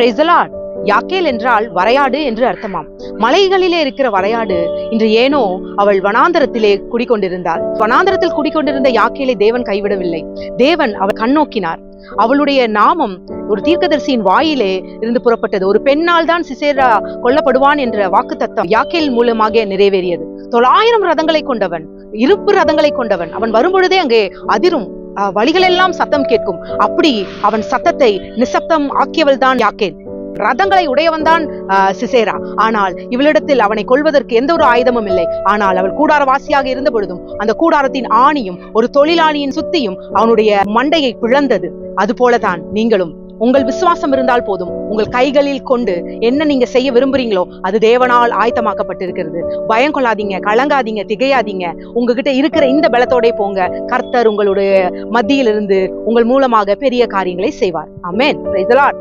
Praise the Lord. யாக்கேல் என்றால் வரையாடு என்று அர்த்தமாம். மலைகளிலே இருக்கிற வரையாடு இன்று ஏனோ அவள் வனாந்தரத்திலே குடிக்கொண்டிருந்தாள். வனாந்தரத்தில் குடிக்கொண்டிருந்த யாக்கேலை தேவன் கைவிடவில்லை. தேவன் அவள் கண்ணோக்கினார். அவளுடைய நாமம் ஒரு தீர்க்கதரிசியின் வாயிலே இருந்து புறப்பட்டது. ஒரு பெண்ணால் தான் சிசேரா கொல்லப்படுவான் என்ற வாக்குத்தத்தம் யாக்கேல் மூலமாக நிறைவேறியது. 900 ரதங்களை கொண்டவன், இருப்பு ரதங்களை கொண்டவன். அவன் வரும்பொழுதே அங்கே அதிரும், வழிகள் எல்லாம் சத்தம் கேட்கும். அப்படி அவன் சத்தத்தை நிசப்தம் ஆக்கியவள் தான் யாக்கேல். ரதங்களை உடையவன் தான் சிசேரா. ஆனால் இவளிடத்தில் அவனை கொல்வதற்கு எந்த ஒரு ஆயுதமும் இல்லை. ஆனால் அவள் கூடாரவாசியாக இருந்த பொழுதும் அந்த கூடாரத்தின் ஆணியும் ஒரு தொழிலாளியின் சுத்தியும் அவனுடைய மண்டையை பிளந்தது. அது போலதான் நீங்களும் உங்கள் விசுவாசம் இருந்தால் போதும். உங்கள் கைகளில் கொண்டு என்ன நீங்க செய்ய விரும்புறீங்களோ அது தேவனால் ஆயத்தமாக்கப்பட்டிருக்கிறது. பயம் கொள்ளாதீங்க, கலங்காதீங்க, திகையாதீங்க. உங்ககிட்ட இருக்கிற இந்த பலத்தோட போங்க. கர்த்தர் உங்களுடைய மத்தியிலிருந்து உங்கள் மூலமாக பெரிய காரியங்களை செய்வார். ஆமென். Praise the Lord.